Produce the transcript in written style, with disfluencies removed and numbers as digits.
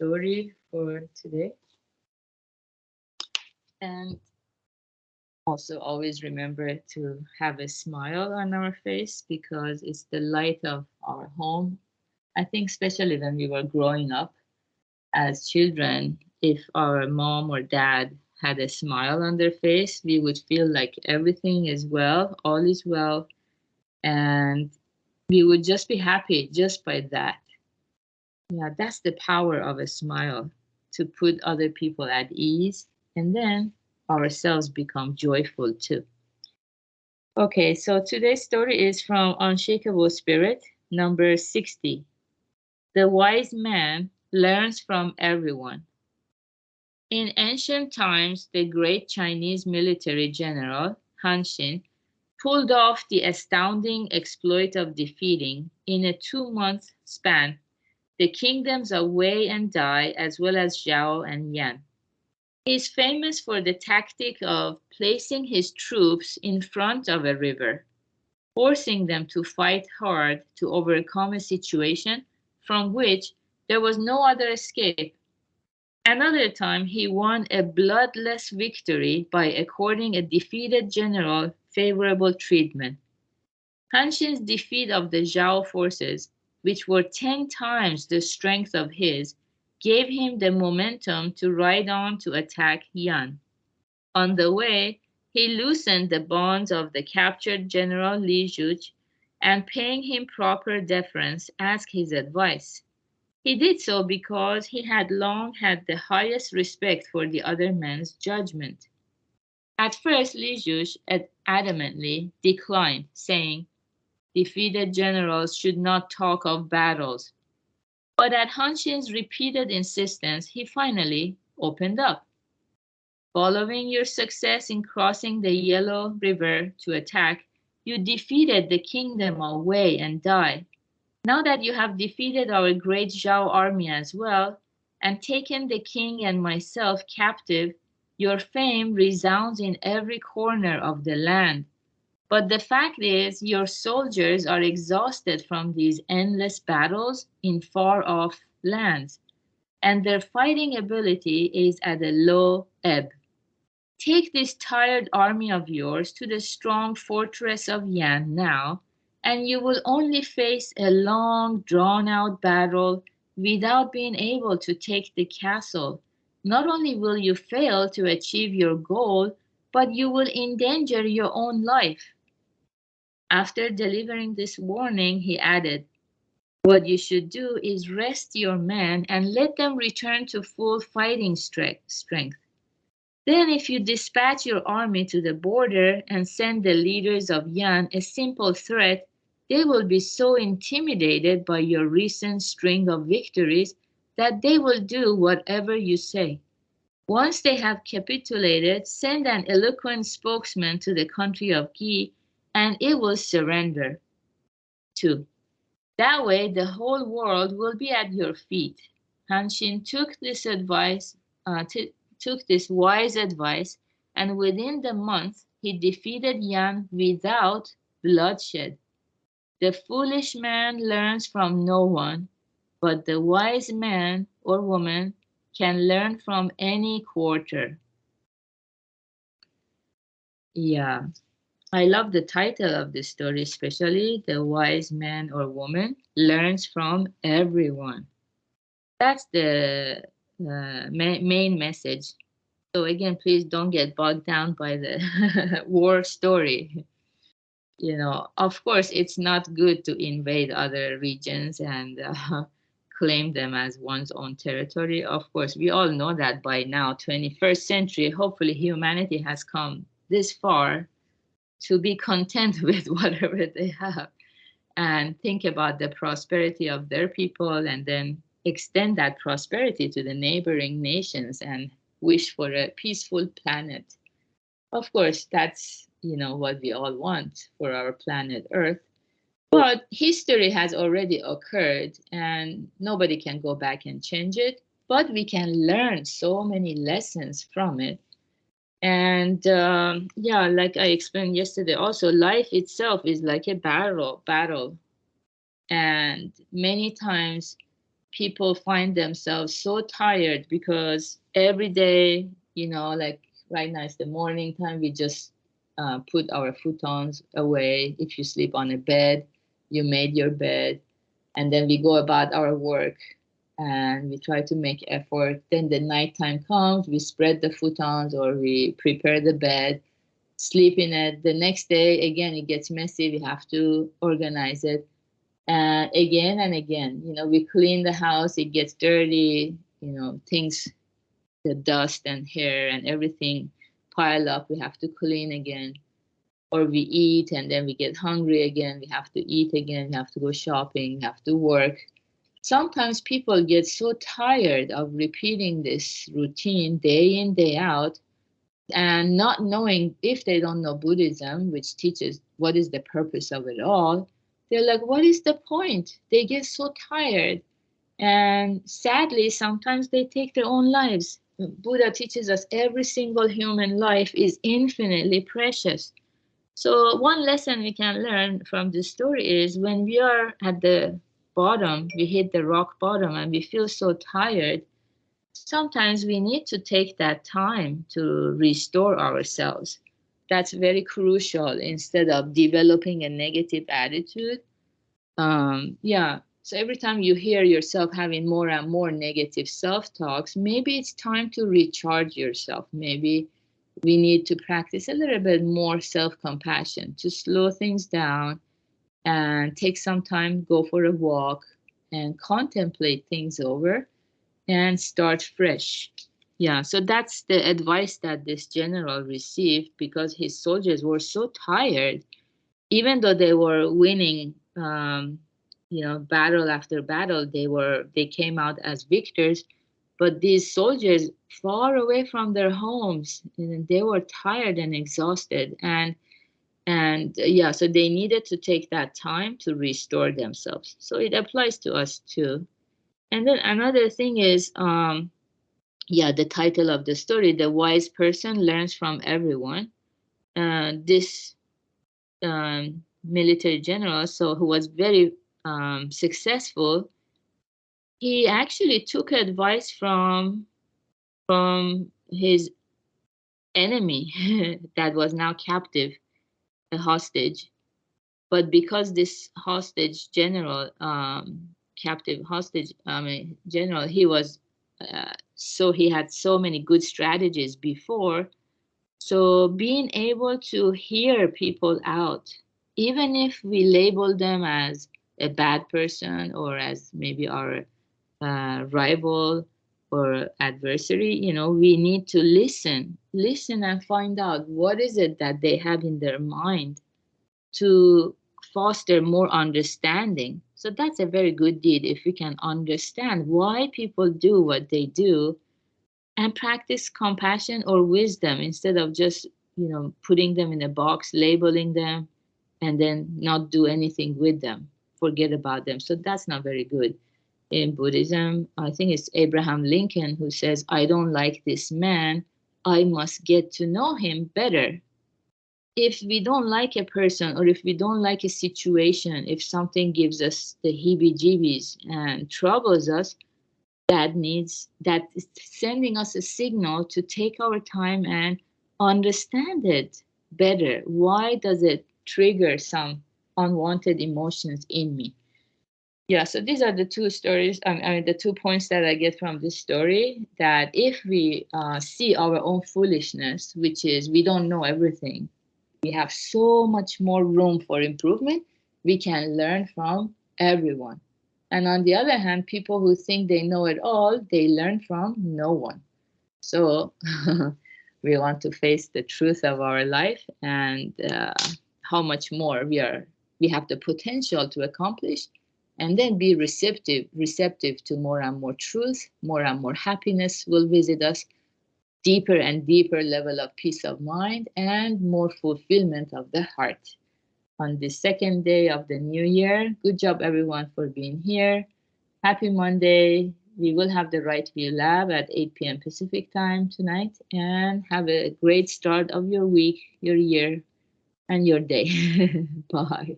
story for today. And also always remember to have a smile on our face because it's the light of our home. I think especially when we were growing up as children, if our mom or dad had a smile on their face, we would feel like everything is well, all is well, and we would just be happy just by that. Yeah, that's the power of a smile to put other people at ease, and then ourselves become joyful too. Okay, so today's story is from Unshakable Spirit, number 60. The wise man learns from everyone. In ancient times, the great Chinese military general, Han Xin, pulled off the astounding exploit of defeating, in a 2-month span, the kingdoms of Wei and Dai, as well as Zhao and Yan. He is famous for the tactic of placing his troops in front of a river, forcing them to fight hard to overcome a situation from which there was no other escape. Another time, he won a bloodless victory by according a defeated general favorable treatment. Han Xin's defeat of the Zhao forces, which were 10 times the strength of his, gave him the momentum to ride on to attack Yan. On the way, he loosened the bonds of the captured General Li Zhuge and, paying him proper deference, asked his advice. He did so because he had long had the highest respect for the other man's judgment. At first, Li Zhuge adamantly declined, saying, defeated generals should not talk of battles. But at Han Xin's repeated insistence, he finally opened up. Following your success in crossing the Yellow River to attack, you defeated the kingdom of Wei and Dai. Now that you have defeated our great Zhao army as well, and taken the king and myself captive, your fame resounds in every corner of the land. But the fact is, your soldiers are exhausted from these endless battles in far off lands, and their fighting ability is at a low ebb. Take this tired army of yours to the strong fortress of Yan now, and you will only face a long, drawn out battle without being able to take the castle. Not only will you fail to achieve your goal, but you will endanger your own life. After delivering this warning, he added, what you should do is rest your men and let them return to full fighting strength. Then, if you dispatch your army to the border and send the leaders of Yan a simple threat, they will be so intimidated by your recent string of victories that they will do whatever you say. Once they have capitulated, send an eloquent spokesman to the country of Qi, and it will surrender. 2. That way, the whole world will be at your feet. Han Xin took this wise advice, and within the month, he defeated Yan without bloodshed. The foolish man learns from no one, but the wise man or woman can learn from any quarter. Yeah, I love the title of this story, especially the wise man or woman learns from everyone. That's the main message. So again, please don't get bogged down by the war story. You know, of course, it's not good to invade other regions and claim them as one's own territory. Of course, we all know that by now, 21st century, hopefully humanity has come this far to be content with whatever they have and think about the prosperity of their people and then extend that prosperity to the neighboring nations and wish for a peaceful planet. Of course, that's, you know, what we all want for our planet Earth. But history has already occurred and nobody can go back and change it. But we can learn so many lessons from it. And yeah, like I explained yesterday, also life itself is like a battle. And many times people find themselves so tired because every day, like right now it's the morning time, we just put our futons away. If you sleep on a bed, you made your bed, and then we go about our work and we try to make effort. Then the nighttime comes, we spread the futons or we prepare the bed, sleep in it. The next day, again, it gets messy. We have to organize it. And again and again, we clean the house, it gets dirty, things, the dust and hair and everything pile up. We have to clean again. Or we eat and then we get hungry again. We have to eat again. We have to go shopping. We have to work. Sometimes people get so tired of repeating this routine day in, day out, and not knowing, if they don't know Buddhism, which teaches what is the purpose of it all, they're like, what is the point? They get so tired. And sadly, sometimes they take their own lives. Buddha teaches us every single human life is infinitely precious. So one lesson we can learn from this story is when we are at the bottom, we hit the rock bottom and we feel so tired, sometimes we need to take that time to restore ourselves. That's very crucial instead of developing a negative attitude. Yeah. So every time you hear yourself having more and more negative self-talks, maybe it's time to recharge yourself. Maybe we need to practice a little bit more self-compassion to slow things down and take some time, go for a walk and contemplate things over and start fresh. Yeah, so that's the advice that this general received because his soldiers were so tired, even though they were winning, battle after battle, they came out as victors. But these soldiers, far away from their homes, they were tired and exhausted, and so they needed to take that time to restore themselves. So it applies to us too. And then another thing is, the title of the story, The Wise Person Learns from Everyone. This military general, so who was very successful, he actually took advice from his enemy that was now captive, a hostage. But because this hostage general, captive hostage general, he was so he had so many good strategies before. So being able to hear people out, even if we label them as a bad person or as maybe our rival or adversary, we need to listen and find out what is it that they have in their mind to foster more understanding. So that's a very good deed if we can understand why people do what they do and practice compassion or wisdom instead of just, putting them in a box, labeling them, and then not do anything with them, forget about them. So that's not very good. In Buddhism, I think it's Abraham Lincoln who says, I don't like this man, I must get to know him better. If we don't like a person or if we don't like a situation, if something gives us the heebie-jeebies and troubles us, that is sending us a signal to take our time and understand it better. Why does it trigger some unwanted emotions in me? Yeah, so these are the two stories, the 2 points that I get from this story, that if we see our own foolishness, which is we don't know everything, we have so much more room for improvement, we can learn from everyone. And on the other hand, people who think they know it all, they learn from no one. So we want to face the truth of our life and how much more we have the potential to accomplish, and then be receptive to more and more truth, more and more happiness will visit us, deeper and deeper level of peace of mind, and more fulfillment of the heart. On the second day of the new year, good job everyone for being here. Happy Monday. We will have the Right View Lab at 8 p.m. Pacific time tonight, and have a great start of your week, your year, and your day. Bye.